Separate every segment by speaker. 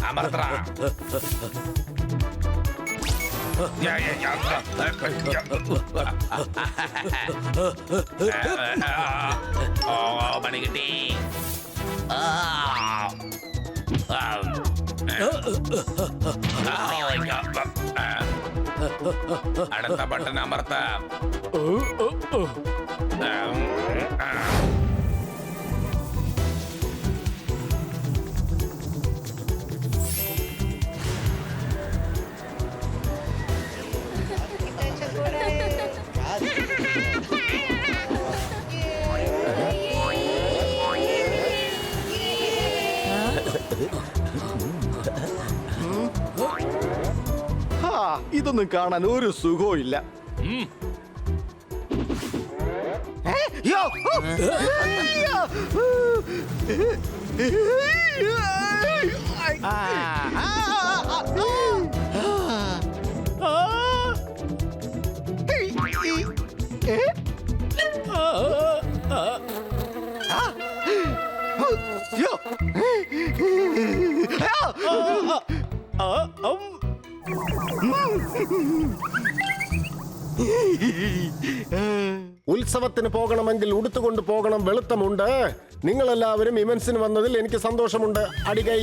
Speaker 1: അമർത്ര പണി കിട്ടി. അടുത്ത ബട്ടൺ അമർത്താം.
Speaker 2: ഇതൊന്നും കാണാൻ ഒരു സുഖവും ഇല്ല.
Speaker 3: ഉത്സവത്തിന് പോകണമെങ്കിൽ ഉടുത്തുകൊണ്ട് പോകണം. വെളുത്തമുണ്ട്. നിങ്ങളെല്ലാവരും ഇവന്റ്സിന് വന്നതിൽ എനിക്ക് സന്തോഷമുണ്ട്. അടികൈ.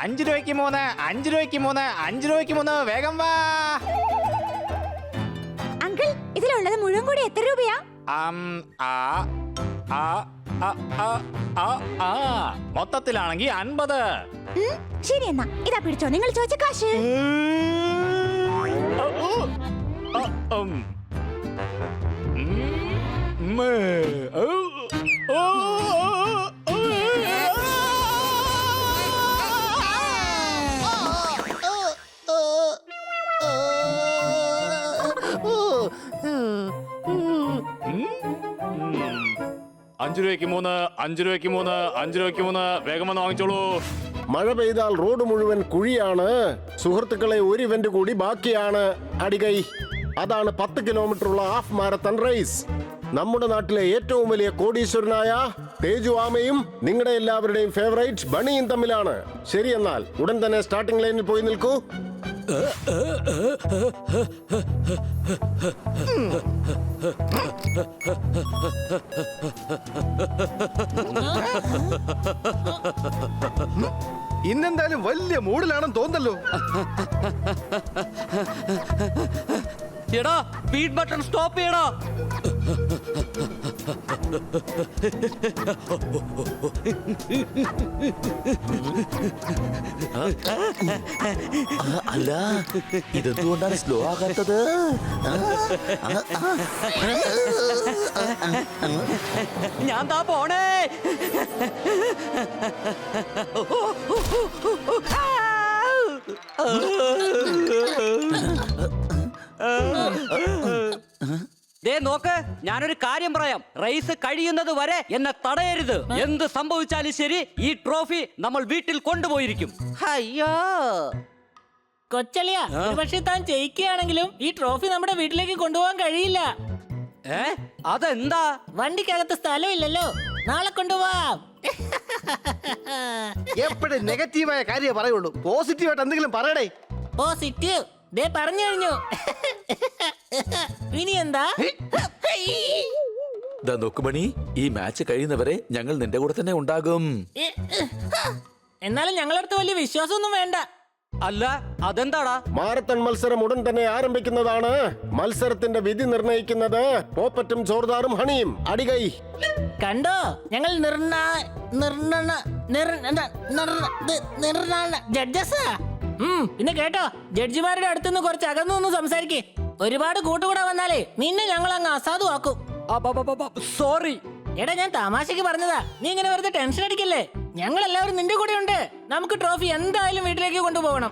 Speaker 4: അഞ്ച് രൂപയ്ക്ക് 3, 5 രൂപയ്ക്ക് 3, 5 രൂപയ്ക്ക് 3. വേഗം വാ.
Speaker 5: അങ്കിൾ, ഇതിലുള്ളത് മുഴുവൻ കൂടി എത്ര രൂപയാ?
Speaker 4: മൊത്തത്തിലാണെങ്കിൽ 50.
Speaker 5: ശരി, എന്നാ ഇതാ പിടിച്ചോ, നിങ്ങൾ ചോദിച്ച കാശ്.
Speaker 4: അഞ്ച് രൂപയ്ക്ക് 3, 5 രൂപയ്ക്ക് 3, 5 രൂപയ്ക്ക് 3. വേഗം വന്ന് വാങ്ങിച്ചോളൂ.
Speaker 3: മഴ പെയ്താൽ റോഡ് മുഴുവൻ കുഴിയാണ്. സുഹൃത്തുക്കളെ, ഒരു ഇവന്റ് കൂടി ബാക്കിയാണ്. അടികൈ. അതാണ് 10 കിലോമീറ്റർ ഉള്ള ഹാഫ് മാരത്തൺ റേസ്. നമ്മുടെ നാട്ടിലെ ഏറ്റവും വലിയ കോടീശ്വരനായ തേജു ആമയും നിങ്ങളുടെ എല്ലാവരുടെയും ഫേവറേറ്റ് ബണിയും തമ്മിലാണ്. ശരി, എന്നാൽ ഉടൻ തന്നെ സ്റ്റാർട്ടിംഗ് ലൈനിൽ പോയി നിൽക്കൂ.
Speaker 2: ഇന്നെന്തായാലും വലിയ മൂഡിലാണെന്ന് തോന്നല്ലോ.
Speaker 6: എടാ, സ്പീഡ് ബട്ടൺ സ്റ്റോപ്പ് ചെയ്യടാ.
Speaker 7: അല്ല, ഇതെന്തുകൊണ്ടാണ് സ്ലോ ആകാത്തത്?
Speaker 6: ഞാൻ താ പോണേ. ദേ നോക്ക്, ഞാനൊരു കാര്യം പറയാം. റേസ് കഴിയുന്നത് വരെ എന്നെ തടയരുത്. എന്ത് സംഭവിച്ചാലും ശരി, ഈ ട്രോഫി നമ്മൾ വീട്ടിൽ കൊണ്ടുപോയിരിക്കും.
Speaker 8: അയ്യോ കൊച്ചളിയ, പക്ഷെ താൻ ജയിക്കുകയാണെങ്കിലും ഈ ട്രോഫി നമ്മുടെ വീട്ടിലേക്ക് കൊണ്ടുപോകാൻ കഴിയില്ല.
Speaker 6: അതെന്താ?
Speaker 8: വണ്ടിക്കകത്ത് സ്ഥലമില്ലല്ലോ. നാളെ കൊണ്ടുപോവാം.
Speaker 2: എപ്പോഴും നെഗറ്റീവായ കാര്യം പറയുള്ളൂ. പോസിറ്റീവായിട്ട് എന്തെങ്കിലും പറയടേ.
Speaker 8: പോസിറ്റീവ് ദേ പറഞ്ഞു കഴിഞ്ഞു. ഇനി എന്താ?
Speaker 7: നോക്കുമണി, ഈ മാച്ച് കഴിയുന്നവരെ ഞങ്ങൾ നിന്റെ കൂടെ തന്നെ ഉണ്ടാകും.
Speaker 8: എന്നാലും ഞങ്ങളടുത്ത് വലിയ വിശ്വാസമൊന്നും വേണ്ട.
Speaker 6: അല്ല, അതെന്താടാ?
Speaker 3: മാരത്തൺ മത്സരം ഉടൻ തന്നെ ആരംഭിക്കുന്നതാണ്. മത്സരത്തിന്റെ വിധി നിർണയിക്കുന്നത് പോപ്പറ്റും ചോർദാറും ഹണിയും. അടികൈ.
Speaker 8: കണ്ടോ, ഞങ്ങൾ ജഡ്ജസാ. പിന്നെ കേട്ടോ, ജഡ്ജിമാരുടെ അടുത്തുനിന്ന് കുറച്ച് അകന്നു സംസാരിക്കേ. ഒരുപാട് കൂട്ടുകൂടെ വന്നാലേ നിന്നെ ഞങ്ങൾ അങ്ങ് അസാധുവാക്കും.
Speaker 6: സോറി.
Speaker 8: എടാ, ഞാൻ തമാശക്ക് പറഞ്ഞതാ. നീ ഇങ്ങനെ വെറുതെ ടെൻഷൻ അടിക്കല്ലേ. ഞങ്ങൾ എല്ലാവരും നിന്റെ കൂടെ ഉണ്ട്. നമുക്ക് ട്രോഫി എന്തായാലും വീട്ടിലേക്ക് കൊണ്ടുപോകണം.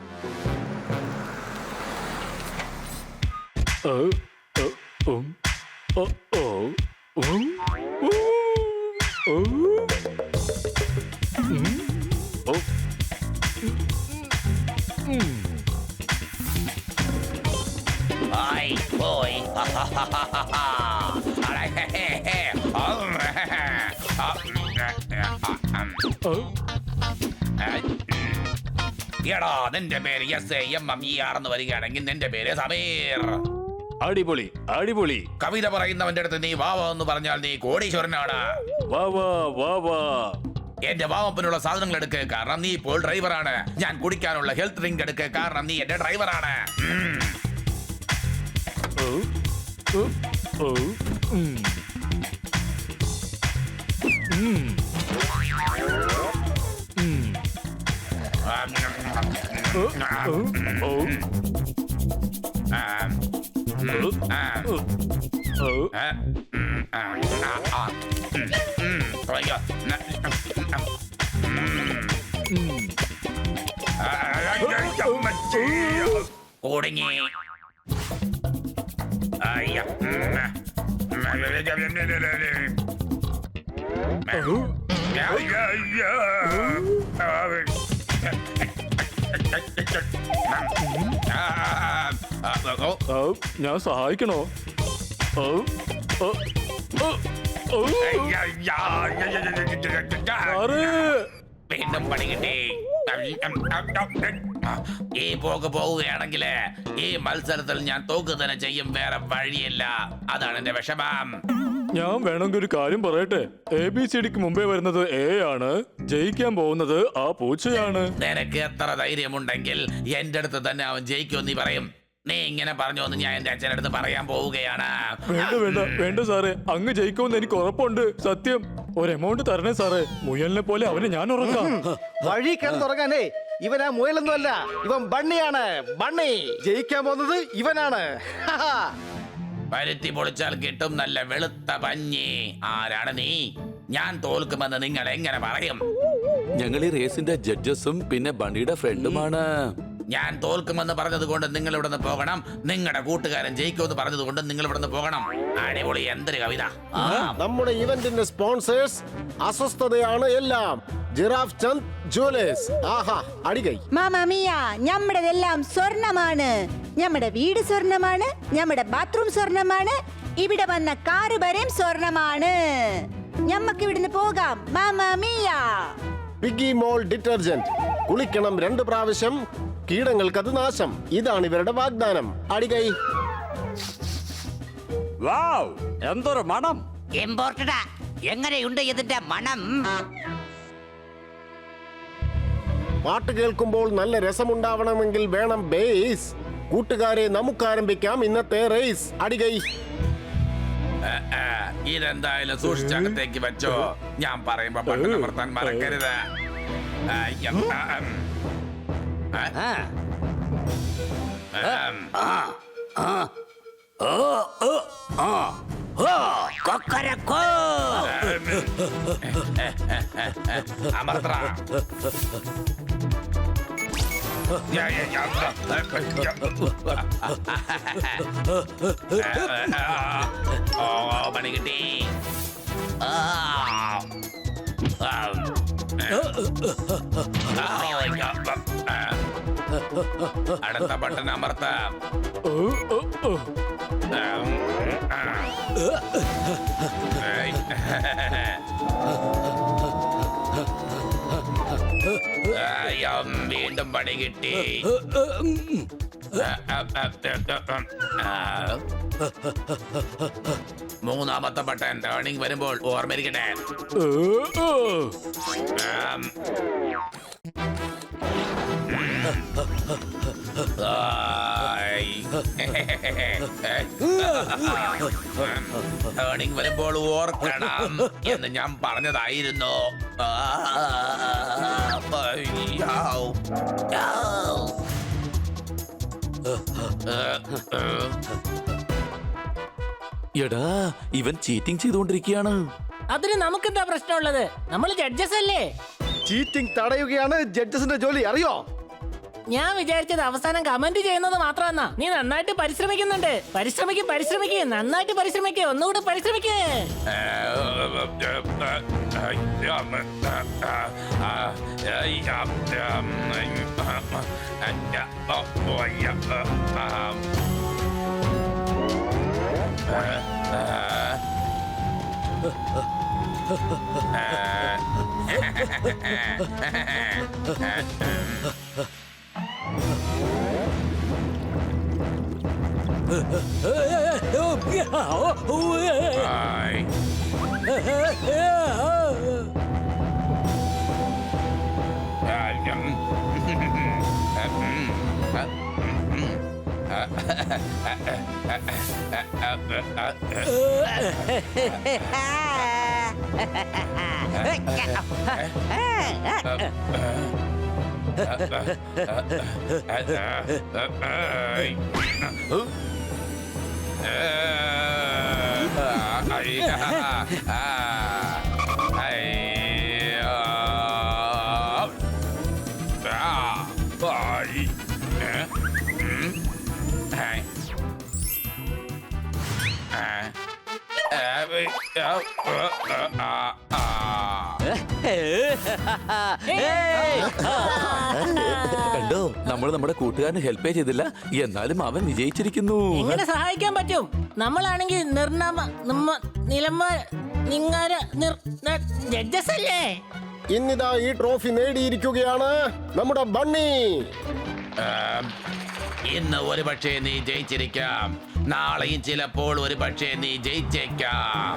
Speaker 1: Ay, boy. എടാ നിന്റെ പേര് SAMMER എന്ന് വരികയാണെങ്കിൽ നിന്റെ പേര് സമീർ.
Speaker 4: അടിപൊളി അടിപൊളി.
Speaker 1: കവിത പറയുന്നവന്റെ അടുത്ത് നീ വാവ എന്ന് പറഞ്ഞാൽ നീ കോടീശ്വരനാണ്.
Speaker 4: വാ വാ വാ വാ.
Speaker 1: എന്റെ വാമപ്പനുള്ള സാധനങ്ങൾ എടുക്ക്, കാരണം നീ ഇപ്പോൾ ഡ്രൈവറാണ്. ഞാൻ കുടിക്കാനുള്ള ഹെൽത്ത് ഡ്രിങ്ക് എടുക്ക്, കാരണം നീ എന്റെ ഡ്രൈവറാണ്. കുടുങ്ങി.
Speaker 4: ഞാൻ സഹായിക്കണോ?
Speaker 1: വീണ്ടും പണി കിട്ടി. ഈ പോക്ക് പോവുകയാണെങ്കിൽ ഈ മത്സരത്തിൽ ഞാൻ തോക്ക് തന്നെ ചെയ്യും, വേറെ വഴിയില്ല. അതാണ് എന്റെ വിഷമം.
Speaker 4: ഞാൻ വേണമെങ്കിൽ ഒരു കാര്യം പറയട്ടെ. ABCDക്ക് മുമ്പേ വരുന്നത് A ആണ്, ജയിക്കാൻ പോകുന്നത് ആ പൂച്ചയാണ്.
Speaker 1: നിനക്ക് എത്ര ധൈര്യമുണ്ടെങ്കിൽ എന്റെ അടുത്ത് തന്നെ അവൻ ജയിക്കുമെന്ന് നീ പറയും. നീ ഇങ്ങനെ പറഞ്ഞോന്ന് ഞാൻ എന്റെ അച്ഛനടുത്ത് പറയാൻ പോവുകയാണ്.
Speaker 4: വേണ്ട വേണ്ട വേണ്ട സാറേ, അങ്ങ് ജയിക്കുമെന്ന് എനിക്ക് ഉറപ്പുണ്ട്. സത്യം, ഒരു എമൗണ്ട് തരണേ സാറേ. മുയലിനെ പോലെ അവനെ ഞാൻ ഉറക്കാം.
Speaker 2: വഴി കിടന്നുറങ്ങാനേ ഇവനാ മുയലൊന്നും അല്ല, ഇവൻ ബണ്ണിയാണ്. ബണ്ണി ജയിക്കാൻ പോകുന്നത് ഇവനാണ്.
Speaker 1: പരുത്തി പൊളിച്ചാൽ കിട്ടും നല്ല വെളുത്ത പഞ്ഞി. ആരാണ് നീ? ഞാൻ തോൽക്കുമെന്ന് നിങ്ങൾ എങ്ങനെ പറയും?
Speaker 7: ഞങ്ങൾ ഈ റേസിന്റെ ജഡ്ജസും പിന്നെ ബണ്ണിയുടെ ഫ്രണ്ടുമാണ്.
Speaker 1: ഞാൻ തോൽക്കുമെന്ന് പറഞ്ഞത് കൊണ്ട് നിങ്ങൾ ഇവിടുന്ന് പോകണം. നിങ്ങളുടെ കൂട്ടുകാരൻ ജയിക്കുമെന്ന് പറഞ്ഞത് കൊണ്ട് നിങ്ങൾ ഇവിടുന്ന് പോകണം. അടിപൊളി, എന്തൊരു കവിത.
Speaker 3: നമ്മുടെ ഇവന്റിന്റെ സ്പോൺസേഴ്സ് അസ്വസ്ഥതയാണ് എല്ലാം. Giraffe Chand jewellers. ആഹാ, അടികൈ.
Speaker 5: മാമാമിയ, നമ്മുടെതെല്ലാം സ്വർണമാണ്. നമ്മുടെ വീട് സ്വർണമാണ്, നമ്മുടെ ബാത്റൂം സ്വർണമാണ്, ഇവിടെ വന്ന കാറ് വരെയും സ്വർണമാണ്. ഞമ്മക്ക് ഇവിടുന്ന് പോകാം മാമാമിയ.
Speaker 3: പിഗ്ഗി മോൾ ഡിറ്റർജന്റ്. കുളിക്കണം 2 പ്രാവശ്യം, കീടങ്ങൾക്കത് നാശം. ഇതാണ് ഇവരുടെ വാഗ്ദാനം. അടികൈ.
Speaker 6: വാവ്, എന്തൊരു മണം.
Speaker 9: ഇമ്പോർട്ടഡാ. എങ്ങനെയുണ്ട് ഇതിന്റെ മണം?
Speaker 3: പാട്ട് കേൾക്കുമ്പോൾ നല്ല രസമുണ്ടാവണമെങ്കിൽ വേണം ബേസ്. കൂട്ടുകാരെ, നമുക്ക് ആരംഭിക്കാം ഇന്നത്തെ റേസ്. അടികൈ.
Speaker 1: ഇതെന്തായാലും സൂക്ഷിച്ചകത്തേക്ക് വെച്ചോ. ഞാൻ പറയുമ്പോ ബട്ടൺ അമർത്താൻ മറക്കരുത്.
Speaker 9: കൊക്കരക്കോ.
Speaker 1: അമർത്ര. ഓ, പണി കിട്ടി. അടുത്ത ബട്ടൺ അമർത്താം. വീണ്ടും പണി കിട്ടി. മൂന്നാമത്തെ ബട്ടൺ ടേണിംഗ് വരുമ്പോൾ ഓർമ്മയിരിക്കട്ടെ. ടേണിംഗ് വരുമ്പോൾ ഓർക്കണം എന്ന് ഞാൻ പറഞ്ഞതായിരുന്നു.
Speaker 7: എടാ, ഇവൻ ചീറ്റിംഗ് ചെയ്തുകൊണ്ടിരിക്കുകയാണ്.
Speaker 8: അതിന് നമുക്കെന്താ പ്രശ്നമുള്ളത്? നമ്മൾ ജഡ്ജസ് അല്ലേ?
Speaker 2: ചീറ്റിംഗ് തടയുകയാണ് ജഡ്ജസിന്റെ ജോലി, അറിയോ?
Speaker 8: ഞാൻ വിചാരിച്ചത് അവസാനം കമന്റ് ചെയ്യുന്നത് മാത്രമെന്നാ. നീ നന്നായിട്ട് പരിശ്രമിക്കുന്നുണ്ട്. പരിശ്രമിക്ക് നന്നായിട്ട് പരിശ്രമിക്ക്, ഒന്നുകൂടെ പരിശ്രമിക്ക്.
Speaker 7: കണ്ടോ, നമ്മൾ നമ്മുടെ കൂട്ടുകാരന് ഹെൽപ്പേ ചെയ്തില്ല, എന്നാലും അവൻ വിജയിച്ചിരിക്കുന്നു.
Speaker 8: എങ്ങനെ സഹായിക്കാൻ പറ്റും? നമ്മളാണെങ്കിൽ ജഡ്ജസ് അല്ലേ?
Speaker 3: ഇന്നിതാ ഈ ട്രോഫി നേടിയിരിക്കുകയാണ് നമ്മുടെ ബണ്ണി.
Speaker 1: ഇന്ന് ഒരു പക്ഷേ നീ ജയിച്ചിരിക്കാം, നാളെയും ചിലപ്പോൾ ഒരു പക്ഷേ നീ ജയിച്ചേക്കാം.